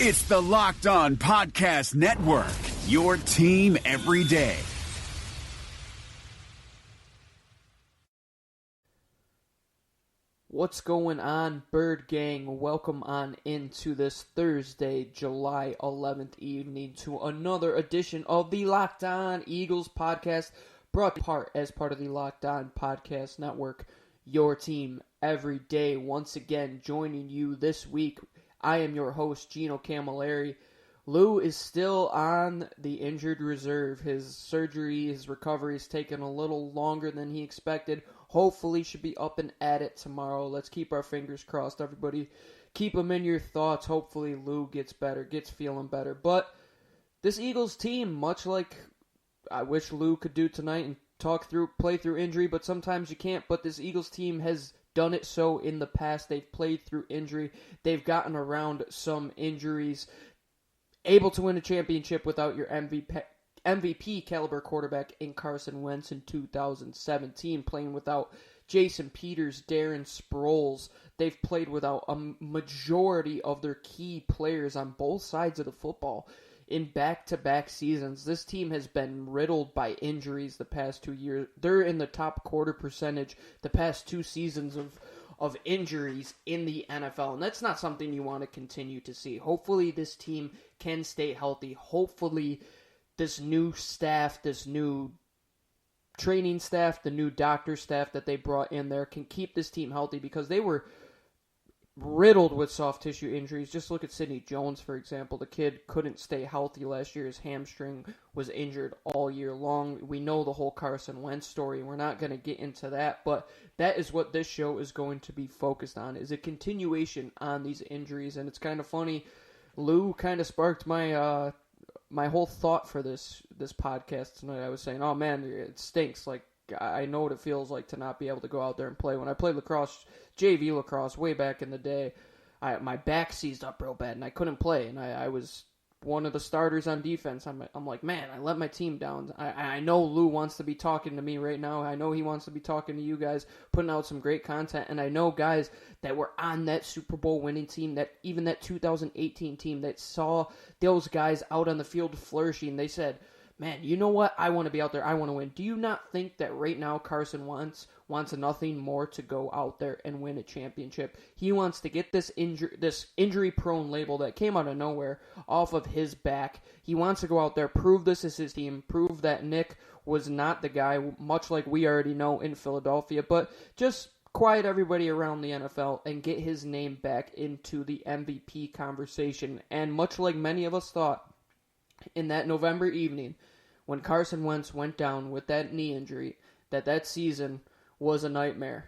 It's the Locked On Podcast Network, your team every day. What's going on, Bird Gang? Welcome on into this Thursday, July 11th evening to another edition of the Locked On Eagles podcast, brought as part of the Locked On Podcast Network, your team every day. Once again, joining you this week, I am your host, Gino Camilleri. Lou is still on the injured reserve. His surgery, his recovery is taking a little longer than he expected. Hopefully should be up and at it tomorrow. Let's keep our fingers crossed, everybody. Keep him in your thoughts. Hopefully Lou gets better, gets feeling better. But this Eagles team, much like I wish Lou could do tonight and play through injury, but sometimes you can't. But this Eagles team has done it so in the past. They've played through injury. They've gotten around some injuries. Able to win a championship without your MVP caliber quarterback in Carson Wentz in 2017, playing without Jason Peters, Darren Sproles. They've played without a majority of their key players on both sides of the football in back-to-back seasons. This team has been riddled by injuries the past 2 years. They're in the top quarter percentage the past 2 seasons of injuries in the NFL, and that's not something you want to continue to see. Hopefully this team can stay healthy. Hopefully this new staff, this new training staff, the new doctor staff that they brought in there can keep this team healthy, because they were riddled with soft tissue injuries. Just look at Sidney Jones, for example. The kid couldn't stay healthy last year. His hamstring was injured all year long. We know the whole Carson Wentz story. We're not going to get into that, but that is what this show is going to be focused on, is a continuation on these injuries. And it's kind of funny. Lou kind of sparked my my whole thought for this podcast tonight. I was saying, oh man, it stinks. Like, I know what it feels like to not be able to go out there and play. When I played lacrosse, JV lacrosse, way back in the day, my back seized up real bad, and I couldn't play, and I was one of the starters on defense. I'm like, man, I let my team down. I know Lou wants to be talking to me right now. I know he wants to be talking to you guys, putting out some great content, and I know guys that were on that Super Bowl winning team, that even that 2018 team that saw those guys out on the field flourishing, they said, man, you know what? I want to be out there. I want to win. Do you not think that right now Carson Wentz wants nothing more to go out there and win a championship? He wants to get this injury-prone label that came out of nowhere off of his back. He wants to go out there, prove this is his team, prove that Nick was not the guy, much like we already know in Philadelphia, but just quiet everybody around the NFL and get his name back into the MVP conversation. And much like many of us thought, in that November evening, when Carson Wentz went down with that knee injury, that season was a nightmare.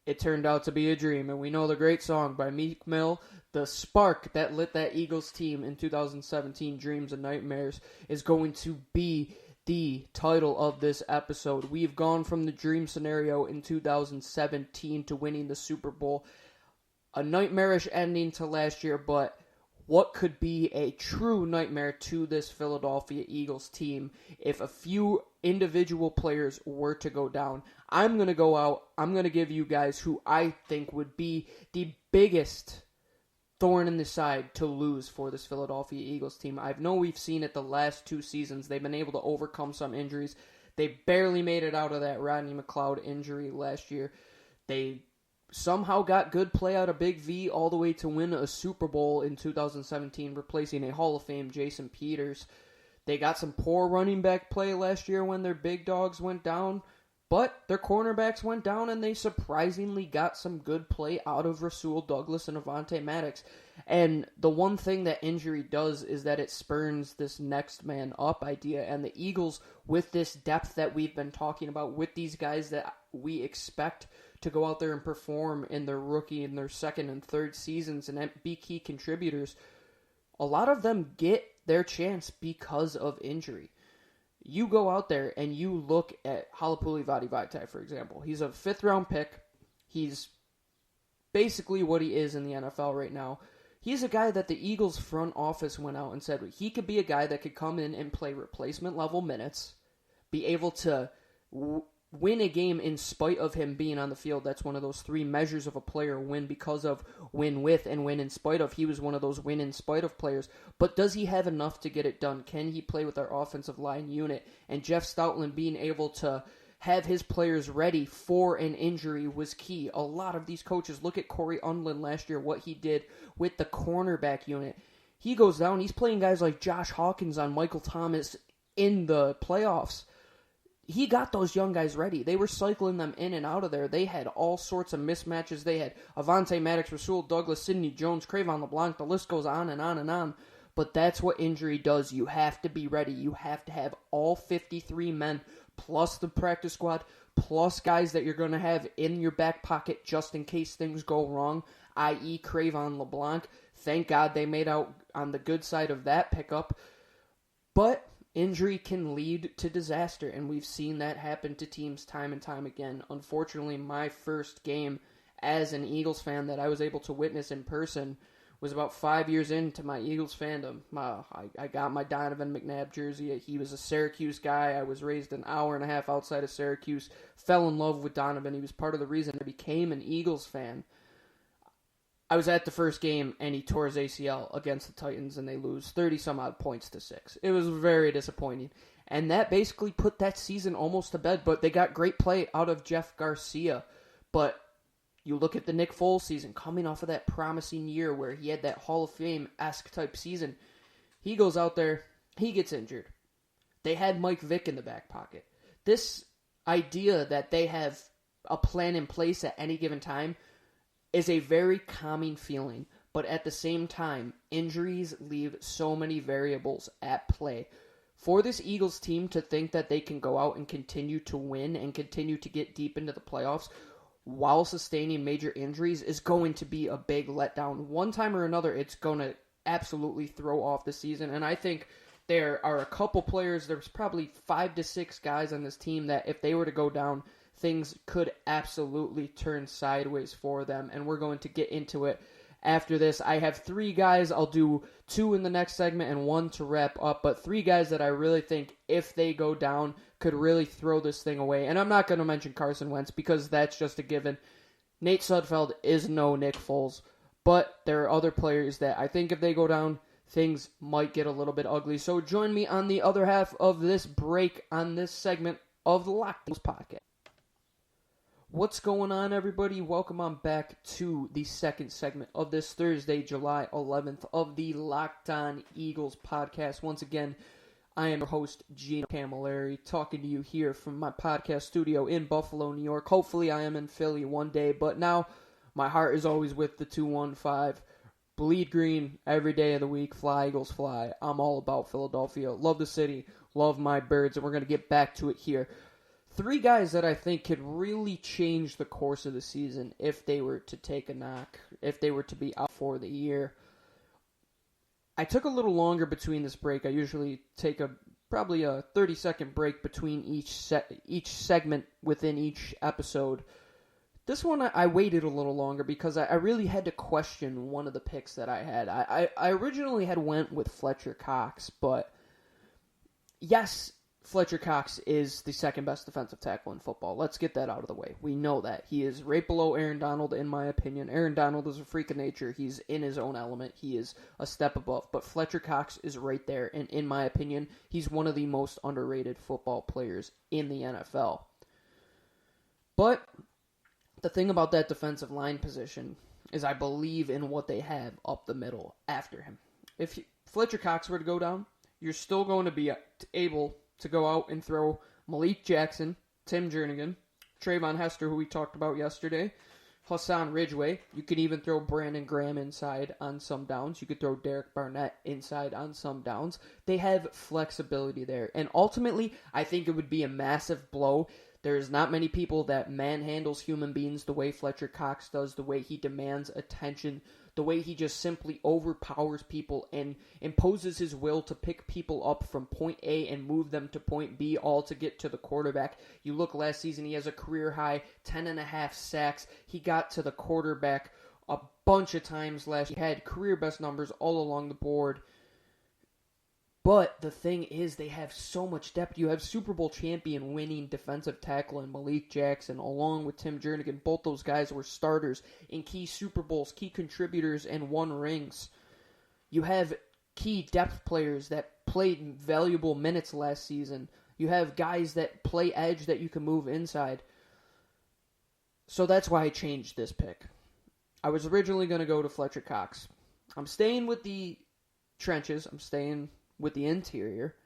It turned out to be a dream, and we know the great song by Meek Mill, the spark that lit that Eagles team in 2017, Dreams and Nightmares, is going to be the title of this episode. We've gone from the dream scenario in 2017 to winning the Super Bowl. A nightmarish ending to last year, but what could be a true nightmare to this Philadelphia Eagles team if a few individual players were to go down? I'm going to go out. I'm going to give you guys who I think would be the biggest thorn in the side to lose for this Philadelphia Eagles team. I know we've seen it the last 2 seasons. They've been able to overcome some injuries. They barely made it out of that Rodney McLeod injury last year. They somehow got good play out of Big V all the way to win a Super Bowl in 2017, replacing a Hall of Fame Jason Peters. They got some poor running back play last year when their big dogs went down, but their cornerbacks went down, and they surprisingly got some good play out of Rasul Douglas and Avonte Maddox. And the one thing that injury does is that it spurns this next man up idea, and the Eagles, with this depth that we've been talking about, with these guys that we expect to go out there and perform in their rookie and their second and third seasons and be key contributors, a lot of them get their chance because of injury. You go out there and you look at Halapuli Vaitai, for example. He's a 5th-round pick. He's basically what he is in the NFL right now. He's a guy that the Eagles front office went out and said he could be a guy that could come in and play replacement-level minutes, be able to win a game in spite of him being on the field. That's one of those three measures of a player: win because of, win with, and win in spite of. He was one of those win in spite of players. But does he have enough to get it done? Can he play with our offensive line unit? And Jeff Stoutland being able to have his players ready for an injury was key. A lot of these coaches, look at Corey Undlin last year, what he did with the cornerback unit. He goes down, he's playing guys like Josh Hawkins on Michael Thomas in the playoffs. He got those young guys ready. They were cycling them in and out of there. They had all sorts of mismatches. They had Avonte Maddox, Rasul Douglas, Sidney Jones, Cravon LeBlanc. The list goes on and on and on. But that's what injury does. You have to be ready. You have to have all 53 men, plus the practice squad, plus guys that you're going to have in your back pocket just in case things go wrong, i.e. Cravon LeBlanc. Thank God they made out on the good side of that pickup. But injury can lead to disaster, and we've seen that happen to teams time and time again. Unfortunately, my first game as an Eagles fan that I was able to witness in person was about 5 years into my Eagles fandom. I got my Donovan McNabb jersey. He was a Syracuse guy. I was raised an hour and a half outside of Syracuse. Fell in love with Donovan. He was part of the reason I became an Eagles fan. I was at the first game, and he tore his ACL against the Titans, and they lose 30-some-odd points to 6. It was very disappointing. And that basically put that season almost to bed, but they got great play out of Jeff Garcia. But you look at the Nick Foles season, coming off of that promising year where he had that Hall of Fame-esque type season. He goes out there, he gets injured. They had Mike Vick in the back pocket. This idea that they have a plan in place at any given time is a very calming feeling, but at the same time, injuries leave so many variables at play. For this Eagles team to think that they can go out and continue to win and continue to get deep into the playoffs while sustaining major injuries is going to be a big letdown. One time or another, it's going to absolutely throw off the season, and I think there are a couple players, there's probably 5 to 6 guys on this team that if they were to go down, things could absolutely turn sideways for them, and we're going to get into it after this. I have 3 guys. I'll do 2 in the next segment and 1 to wrap up, but 3 guys that I really think, if they go down, could really throw this thing away. And I'm not going to mention Carson Wentz because that's just a given. Nate Sudfeld is no Nick Foles, but there are other players that I think if they go down, things might get a little bit ugly. So join me on the other half of this break on this segment of the Locked On Podcast. What's going on, everybody? Welcome on back to the second segment of this Thursday, July 11th of the Locked On Eagles podcast. Once again, I am your host, Gino Camilleri, talking to you here from my podcast studio in Buffalo, New York. Hopefully, I am in Philly one day, but now my heart is always with the 215. Bleed green every day of the week. Fly, Eagles, fly. I'm all about Philadelphia. Love the city. Love my birds, and we're going to get back to it here. 3 guys that I think could really change the course of the season if they were to take a knock, if they were to be out for the year. I took a little longer between this break. I usually take probably a 30-second break between each segment within each episode. This one I waited a little longer because I really had to question one of the picks that I had. I originally had went with Fletcher Cox, but yes, Fletcher Cox is the second best defensive tackle in football. Let's get that out of the way. We know that. He is right below Aaron Donald, in my opinion. Aaron Donald is a freak of nature. He's in his own element. He is a step above. But Fletcher Cox is right there, and in my opinion, he's one of the most underrated football players in the NFL. But the thing about that defensive line position is I believe in what they have up the middle after him. If Fletcher Cox were to go down, you're still going to be able to go out and throw Malik Jackson, Tim Jernigan, Trayvon Hester, who we talked about yesterday, Hassan Ridgeway. You could even throw Brandon Graham inside on some downs. You could throw Derek Barnett inside on some downs. They have flexibility there. And ultimately, I think it would be a massive blow. There's not many people that manhandles human beings the way Fletcher Cox does, the way he demands attention, the way he just simply overpowers people and imposes his will to pick people up from point A and move them to point B, all to get to the quarterback. You look last season, he has a career high 10.5 sacks. He got to the quarterback a bunch of times last year. He had career best numbers all along the board. But the thing is, they have so much depth. You have Super Bowl champion winning defensive tackle and Malik Jackson, along with Tim Jernigan. Both those guys were starters in key Super Bowls, key contributors, and won rings. You have key depth players that played valuable minutes last season. You have guys that play edge that you can move inside. So that's why I changed this pick. I was originally going to go to Fletcher Cox. I'm staying with the trenches. I'm staying with the interior,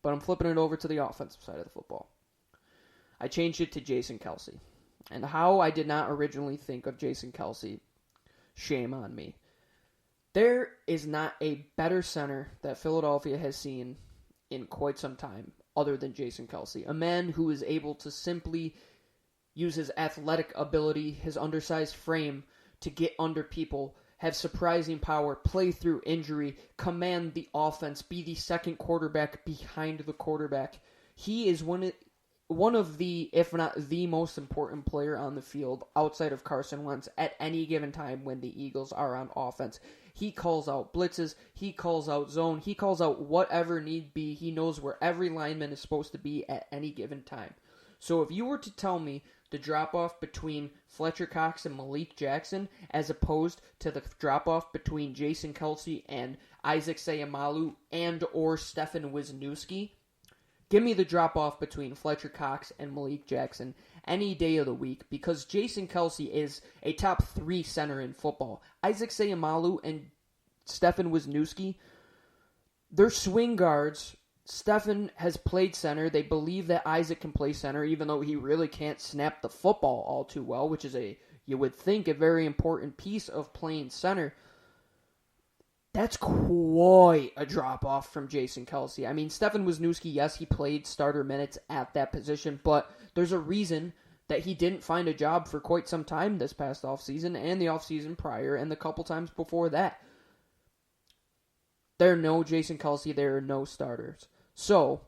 but I'm flipping it over to the offensive side of the football. I changed it to Jason Kelce. And how I did not originally think of Jason Kelce, shame on me. There is not a better center that Philadelphia has seen in quite some time other than Jason Kelce. A man who is able to simply use his athletic ability, his undersized frame, to get under people, have surprising power, play through injury, command the offense, be the second quarterback behind the quarterback. He is one of the, if not the most important player on the field outside of Carson Wentz at any given time when the Eagles are on offense. He calls out blitzes, he calls out zone, he calls out whatever need be. He knows where every lineman is supposed to be at any given time. So if you were to tell me the drop-off between Fletcher Cox and Malik Jackson as opposed to the drop-off between Jason Kelce and Isaac Seumalo and or Stefan Wisniewski, give me the drop-off between Fletcher Cox and Malik Jackson any day of the week, because Jason Kelce is a top 3 center in football. Isaac Seumalo and Stefan Wisniewski, they're swing guards. Stefan has played center. They believe that Isaac can play center, even though he really can't snap the football all too well, which is you would think, a very important piece of playing center. That's quite a drop-off from Jason Kelce. I mean, Stefan Wisniewski, yes, he played starter minutes at that position, but there's a reason that he didn't find a job for quite some time this past offseason and the offseason prior and the couple times before that. There are no Jason Kelce. There are no starters. So,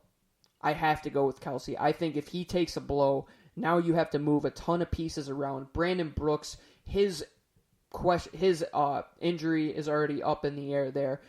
I have to go with Kelce. I think if he takes a blow, now you have to move a ton of pieces around. Brandon Brooks, his injury is already up in the air there.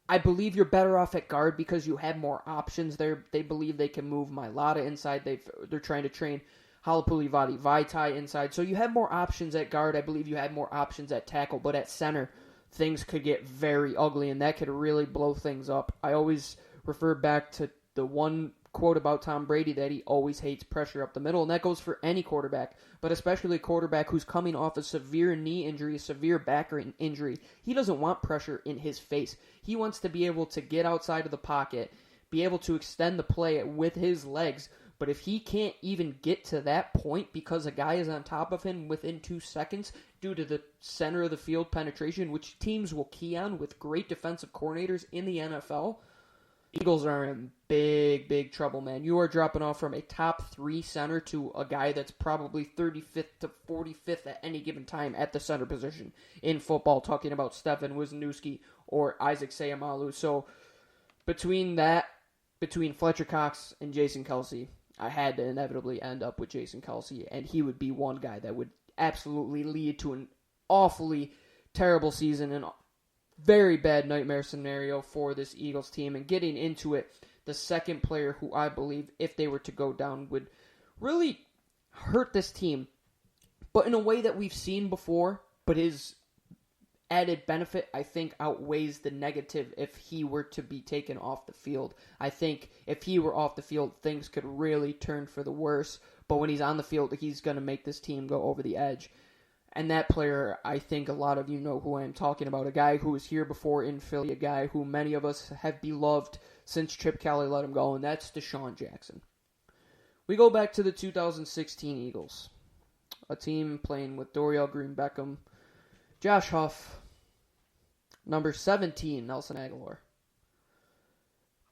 I believe you're better off at guard because you have more options there. They believe they can move Mailata inside. They're trying to train Halapoulivaati Vaitai inside. So you have more options at guard. I believe you have more options at tackle. But at center, things could get very ugly, and that could really blow things up. I always refer back to the one quote about Tom Brady that he always hates pressure up the middle, and that goes for any quarterback, but especially a quarterback who's coming off a severe knee injury, a severe back injury. He doesn't want pressure in his face. He wants to be able to get outside of the pocket, be able to extend the play with his legs, but if he can't even get to that point because a guy is on top of him within 2 seconds due to the center of the field penetration, which teams will key on with great defensive coordinators in the NFL, Eagles are in big, big trouble, man. You are dropping off from a top 3 center to a guy that's probably 35th to 45th at any given time at the center position in football, talking about Stefan Wisniewski or Isaac Seumalo. So between Fletcher Cox and Jason Kelce, I had to inevitably end up with Jason Kelce, and he would be one guy that would absolutely lead to an awfully terrible season and very bad nightmare scenario for this Eagles team. And getting into it, the second player who I believe, if they were to go down, would really hurt this team, but in a way that we've seen before, but his added benefit, I think, outweighs the negative if he were to be taken off the field. I think if he were off the field, things could really turn for the worse, but when he's on the field, he's going to make this team go over the edge. And that player, I think a lot of you know who I'm talking about. A guy who was here before in Philly. A guy who many of us have beloved since Chip Kelly let him go. And that's Deshaun Jackson. We go back to the 2016 Eagles. A team playing with Dorial Green-Beckham, Josh Huff, number 17, Nelson Aguilar.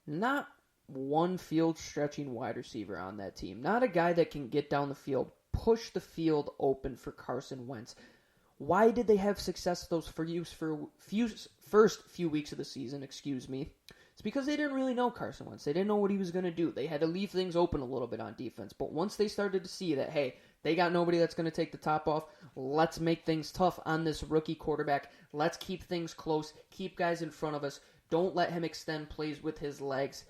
Not one field-stretching wide receiver on that team. Not a guy that can get down the field, push the field open for Carson Wentz. Why did they have success those first few weeks of the season? It's because they didn't really know Carson Wentz. They didn't know what he was going to do. They had to leave things open a little bit on defense. But once they started to see that, hey, they got nobody that's going to take the top off, let's make things tough on this rookie quarterback. Let's keep things close. Keep guys in front of us. Don't let him extend plays with his legs.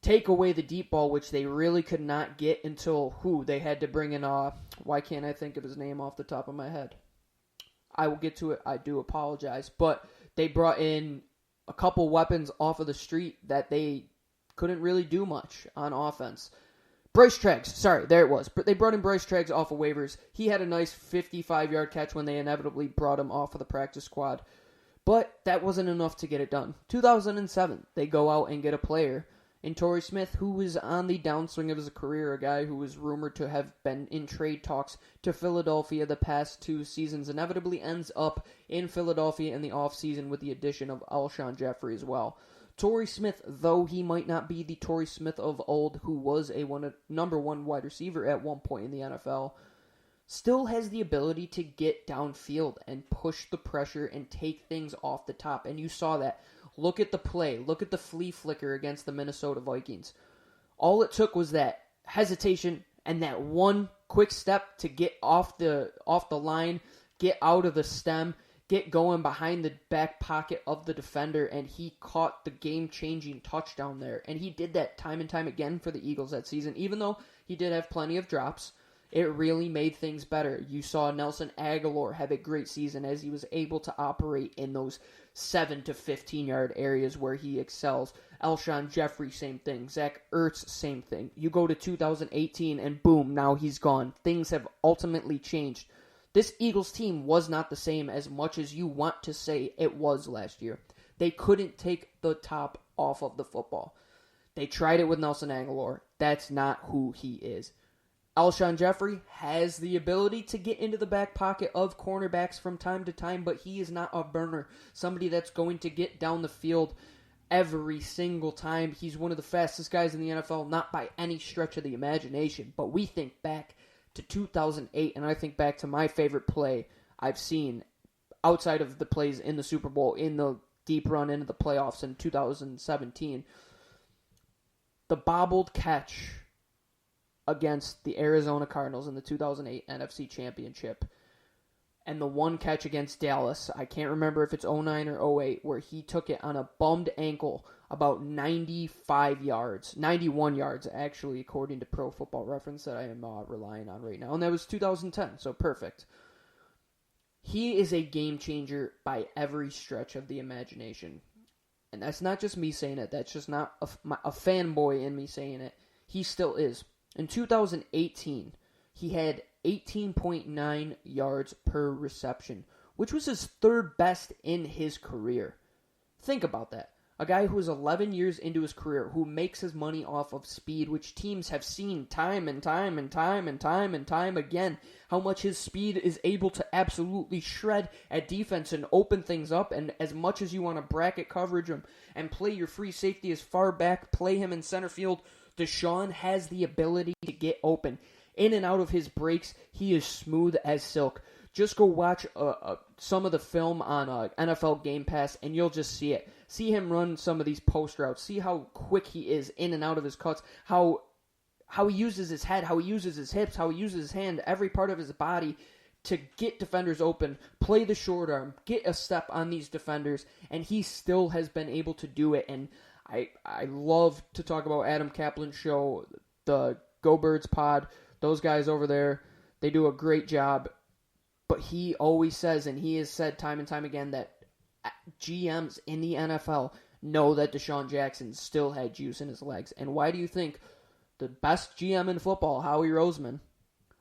Take away the deep ball, which they really could not get until they had to bring in. Why can't I think of his name off the top of my head? I will get to it. I do apologize, but they brought in a couple weapons off of the street that they couldn't really do much on offense. Bryce Treggs, sorry, there it was. But they brought in Bryce Treggs off of waivers. He had a nice 55-yard catch when they inevitably brought him off of the practice squad. But that wasn't enough to get it done. 2007, they go out and get a player in Torrey Smith, who was on the downswing of his career, a guy who was rumored to have been in trade talks to Philadelphia the past 2 seasons, inevitably ends up in Philadelphia in the offseason with the addition of Alshon Jeffrey as well. Torrey Smith, though he might not be the Torrey Smith of old, who was a number one wide receiver at one point in the NFL, still has the ability to get downfield and push the pressure and take things off the top. And you saw that. Look at the play. Look at the flea flicker against the Minnesota Vikings. All it took was that hesitation and that one quick step to get off the line, get out of the stem, get going behind the back pocket of the defender, and he caught the game-changing touchdown there. And he did that time and time again for the Eagles that season. Even though he did have plenty of drops, it really made things better. You saw Nelson Aguilar have a great season as he was able to operate in those 7 to 15-yard areas where he excels. Alshon Jeffrey, same thing. Zach Ertz, same thing. You go to 2018 and boom, now he's gone. Things have ultimately changed. This Eagles team was not the same as much as you want to say it was last year. They couldn't take the top off of the football. They tried it with Nelson Aguilar. That's not who he is. Alshon Jeffrey has the ability to get into the back pocket of cornerbacks from time to time, but he is not a burner. Somebody that's going to get down the field every single time. He's one of the fastest guys in the NFL, not by any stretch of the imagination. But we think back to 2008, and I think back to my favorite play I've seen outside of the plays in the Super Bowl, in the deep run into the playoffs in 2017. The bobbled catch against the Arizona Cardinals in the 2008 NFC Championship. And the one catch against Dallas, I can't remember if it's 09 or 08, where he took it on a bummed ankle about 91 yards, actually, according to Pro Football Reference that I am relying on right now. And that was 2010, so perfect. He is a game changer by every stretch of the imagination. And that's not just me saying it. That's just not a fanboy in me saying it. He still is. In 2018, he had 18.9 yards per reception, which was his third best in his career. Think about that. A guy who is 11 years into his career, who makes his money off of speed, which teams have seen time and time again, how much his speed is able to absolutely shred at defense and open things up. And as much as you want to bracket coverage him and play your free safety as far back, play him in center field, Deshaun has the ability to get open. In and out of his breaks, he is smooth as silk. Just go watch some of the film on NFL Game Pass, and you'll just see it. See him run some of these post routes. See how quick he is in and out of his cuts. How he uses his head, how he uses his hips, how he uses his hand, every part of his body to get defenders open, play the short arm, get a step on these defenders, and he still has been able to do it. And I love to talk about Adam Kaplan's show, the Go Birds pod. Those guys over there, they do a great job. But he always says, and he has said time and time again, that GMs in the NFL know that Deshaun Jackson still had juice in his legs. And why do you think the best GM in football, Howie Roseman,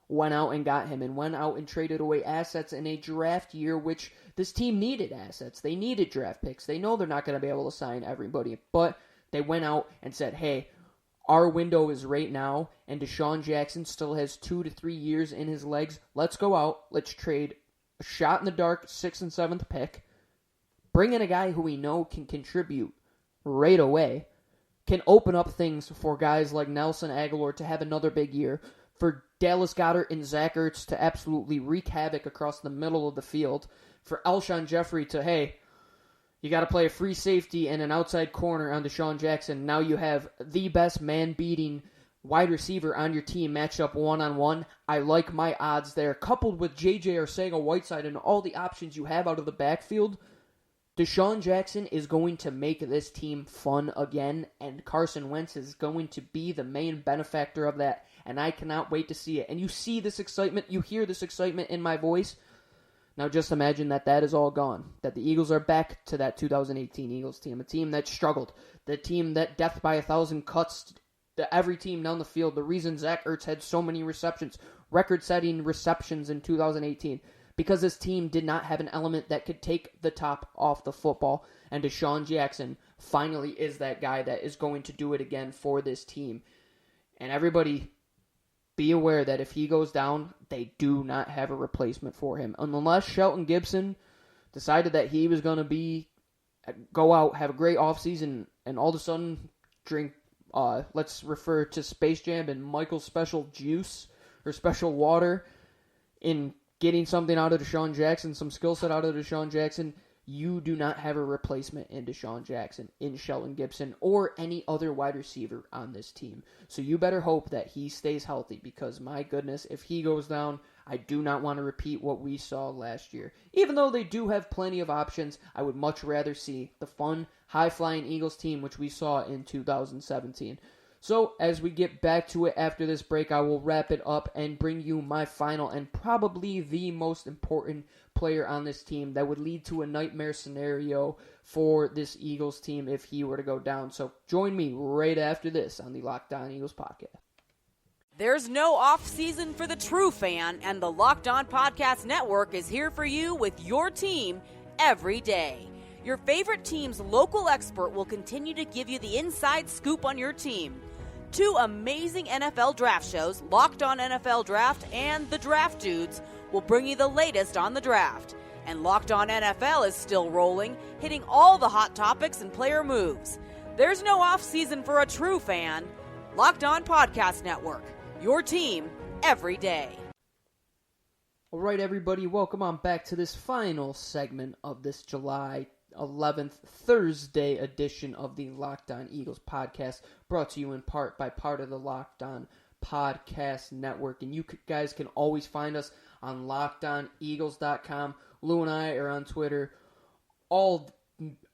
went out and got him and went out and traded away assets in a draft year, which this team needed assets. They needed draft picks. They know they're not going to be able to sign everybody, but they went out and said, hey, our window is right now, and Deshaun Jackson still has 2 to 3 years in his legs. Let's go out. Let's trade a shot in the dark 6th and 7th pick. Bring in a guy who we know can contribute right away, can open up things for guys like Nelson Aguilar to have another big year, for Dallas Goedert and Zach Ertz to absolutely wreak havoc across the middle of the field, for Alshon Jeffrey to, hey, you got to play a free safety and an outside corner on Deshaun Jackson. Now you have the best man-beating wide receiver on your team matched up one-on-one. I like my odds there. Coupled with J.J. Arcega-Whiteside and all the options you have out of the backfield, Deshaun Jackson is going to make this team fun again, and Carson Wentz is going to be the main benefactor of that, and I cannot wait to see it. And you see this excitement, you hear this excitement in my voice. Now just imagine that is all gone, that the Eagles are back to that 2018 Eagles team, a team that struggled, the team that death by 1,000 cuts every team down the field, the reason Zach Ertz had so many receptions, record-setting receptions in 2018, because this team did not have an element that could take the top off the football, and Deshaun Jackson finally is that guy that is going to do it again for this team. And everybody, be aware that if he goes down, they do not have a replacement for him. Unless Shelton Gibson decided that he was going to go out, have a great offseason, and all of a sudden drink, let's refer to Space Jam and Michael's special juice or special water in getting something out of Deshaun Jackson, some skill set out of Deshaun Jackson. You do not have a replacement in Deshaun Jackson, in Shelton Gibson, or any other wide receiver on this team. So you better hope that he stays healthy, because my goodness, if he goes down, I do not want to repeat what we saw last year. Even though they do have plenty of options, I would much rather see the fun, high-flying Eagles team, which we saw in 2017. So, as we get back to it after this break, I will wrap it up and bring you my final and probably the most important player on this team that would lead to a nightmare scenario for this Eagles team if he were to go down. So, join me right after this on the Locked On Eagles podcast. There's no off-season for the true fan, and the Locked On Podcast Network is here for you with your team every day. Your favorite team's local expert will continue to give you the inside scoop on your team. 2 amazing NFL draft shows, Locked On NFL Draft and The Draft Dudes, will bring you the latest on the draft. And Locked On NFL is still rolling, hitting all the hot topics and player moves. There's no off-season for a true fan. Locked On Podcast Network, your team every day. All right, everybody, welcome on back to this final segment of this July 11th, Thursday edition of the Locked On Eagles podcast, brought to you in part by part of the Locked On Podcast Network. And you guys can always find us on LockedOnEagles.com. Lou and I are on Twitter all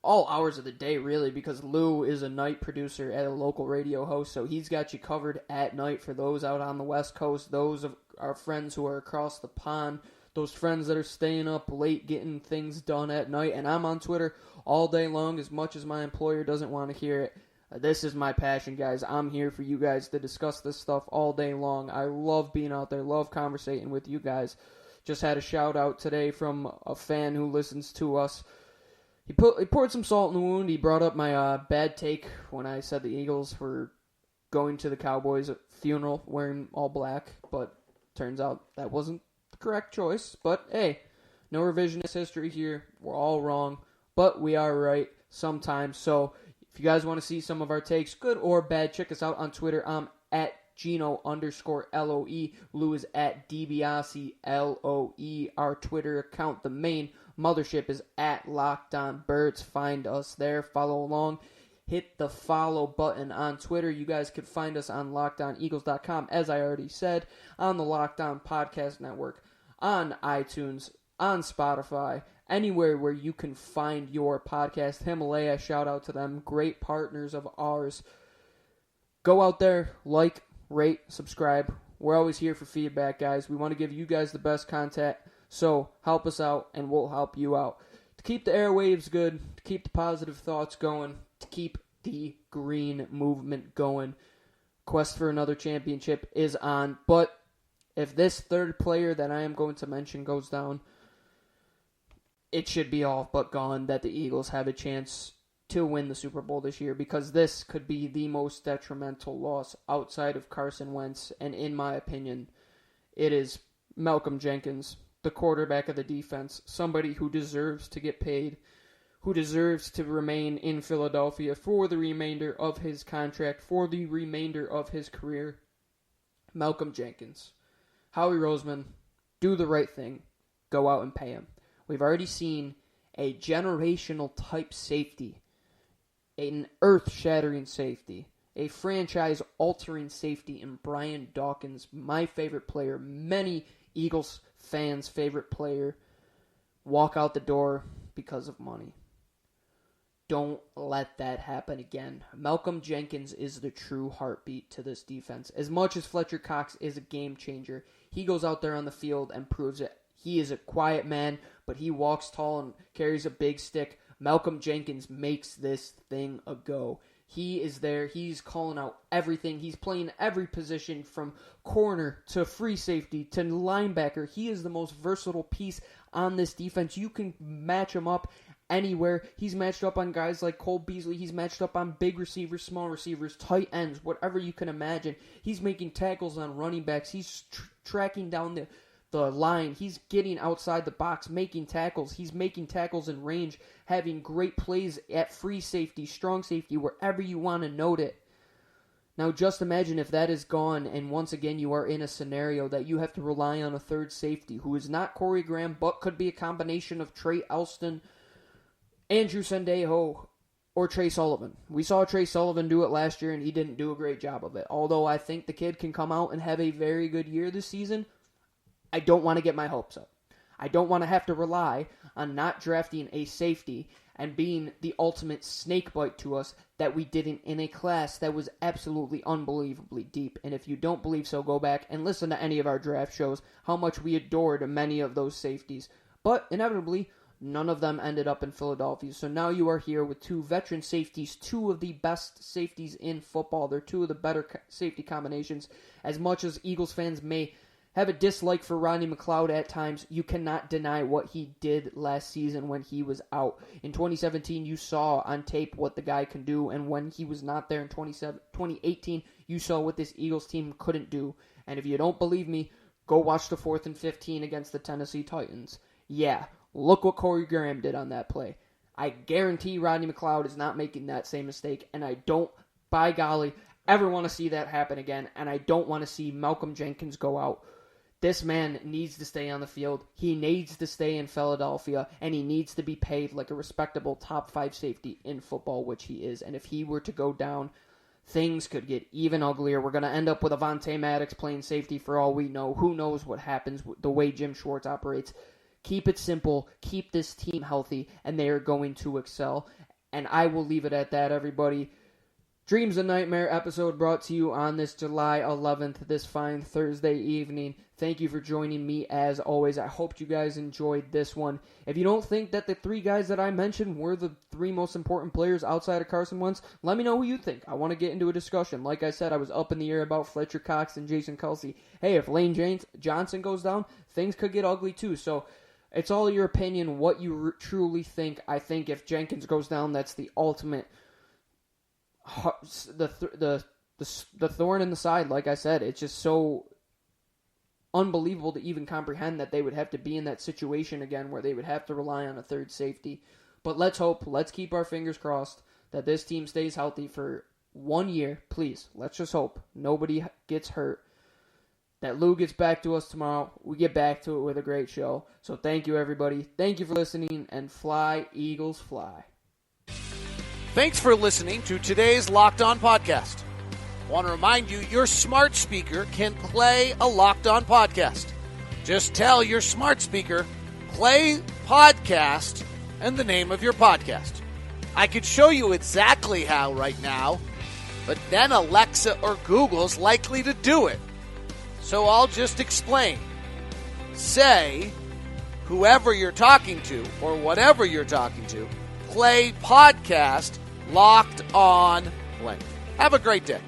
hours of the day, really, because Lou is a night producer at a local radio host, so he's got you covered at night for those out on the West Coast, those of our friends who are across the pond, those friends that are staying up late getting things done at night. And I'm on Twitter all day long, as much as my employer doesn't want to hear it. This is my passion, guys. I'm here for you guys to discuss this stuff all day long. I love being out there, love conversating with you guys. Just had a shout out today from a fan who listens to us. He poured some salt in the wound. He brought up my bad take when I said the Eagles were going to the Cowboys' funeral wearing all black, but turns out that wasn't correct choice. But hey, no revisionist history here. We're all wrong, but we are right sometimes. So if you guys want to see some of our takes, good or bad, check us out on Twitter. I'm at Gino_LOE. Lou is at DiBiase_LOE. Our Twitter account, the main mothership, is at Locked On Birds. Find us there. Follow along. Hit the follow button on Twitter. You guys can find us on LockedOnEagles.com, as I already said, on the Locked On Podcast Network, on iTunes, on Spotify, anywhere where you can find your podcast. Himalaya, shout out to them. Great partners of ours. Go out there, like, rate, subscribe. We're always here for feedback, guys. We want to give you guys the best content, so help us out, and we'll help you out. To keep the airwaves good, to keep the positive thoughts going, to keep the green movement going. Quest for another championship is on, but if this third player that I am going to mention goes down, it should be all but gone that the Eagles have a chance to win the Super Bowl this year, because this could be the most detrimental loss outside of Carson Wentz, and in my opinion, it is Malcolm Jenkins, the quarterback of the defense, somebody who deserves to get paid, who deserves to remain in Philadelphia for the remainder of his contract, for the remainder of his career. Malcolm Jenkins. Howie Roseman, do the right thing. Go out and pay him. We've already seen a generational type safety, an earth-shattering safety, a franchise-altering safety in Brian Dawkins, my favorite player, many Eagles fans' favorite player, walk out the door because of money. Don't let that happen again. Malcolm Jenkins is the true heartbeat to this defense. As much as Fletcher Cox is a game changer, he goes out there on the field and proves it. He is a quiet man, but he walks tall and carries a big stick. Malcolm Jenkins makes this thing a go. He is there. He's calling out everything. He's playing every position from corner to free safety to linebacker. He is the most versatile piece on this defense. You can match him up anywhere. He's matched up on guys like Cole Beasley. He's matched up on big receivers, small receivers, tight ends, whatever you can imagine. He's making tackles on running backs. He's tracking down the line. He's getting outside the box, making tackles. He's making tackles in range, having great plays at free safety, strong safety, wherever you want to note it. Now just imagine if that is gone and once again you are in a scenario that you have to rely on a third safety who is not Corey Graham but could be a combination of Trey Elston, Andrew Sendejo, or Trey Sullivan. We saw Trey Sullivan do it last year and he didn't do a great job of it. Although I think the kid can come out and have a very good year this season, I don't want to get my hopes up. I don't want to have to rely on not drafting a safety and being the ultimate snakebite to us that we didn't in a class that was absolutely unbelievably deep. And if you don't believe so, go back and listen to any of our draft shows, how much we adored many of those safeties. But inevitably, none of them ended up in Philadelphia. So now you are here with two veteran safeties, two of the best safeties in football. They're two of the better safety combinations. As much as Eagles fans may have a dislike for Rodney McLeod at times, you cannot deny what he did last season when he was out. In 2017, you saw on tape what the guy can do, and when he was not there in 2018, you saw what this Eagles team couldn't do. And if you don't believe me, go watch the 4th and 15 against the Tennessee Titans. Yeah, look what Corey Graham did on that play. I guarantee Rodney McLeod is not making that same mistake, and I don't, by golly, ever want to see that happen again, and I don't want to see Malcolm Jenkins go out. This man needs to stay on the field. He needs to stay in Philadelphia, and he needs to be paid like a respectable top 5 safety in football, which he is. And if he were to go down, things could get even uglier. We're going to end up with Avonte Maddox playing safety for all we know. Who knows what happens with the way Jim Schwartz operates. Keep it simple. Keep this team healthy, and they are going to excel. And I will leave it at that, everybody. Dreams and Nightmare episode brought to you on this July 11th, this fine Thursday evening. Thank you for joining me as always. I hope you guys enjoyed this one. If you don't think that the 3 guys that I mentioned were the 3 most important players outside of Carson Wentz, let me know who you think. I want to get into a discussion. Like I said, I was up in the air about Fletcher Cox and Jason Kelce. Hey, if Lane Johnson goes down, things could get ugly too. So it's all your opinion, what you truly think. I think if Jenkins goes down, that's the ultimate the thorn in the side. Like I said, it's just so unbelievable to even comprehend that they would have to be in that situation again where they would have to rely on a third safety. But let's hope, let's keep our fingers crossed that this team stays healthy for 1 year. Please, let's just hope nobody gets hurt, that Lou gets back to us tomorrow. We get back to it with a great show. So thank you, everybody. Thank you for listening, and fly, Eagles, fly. Thanks for listening to today's Locked On podcast. Want to remind you, your smart speaker can play a Locked On podcast. Just tell your smart speaker, play podcast, and the name of your podcast. I could show you exactly how right now, but then Alexa or Google's likely to do it. So I'll just explain. Say, whoever you're talking to, or whatever you're talking to, play podcast Locked On blank. Have a great day.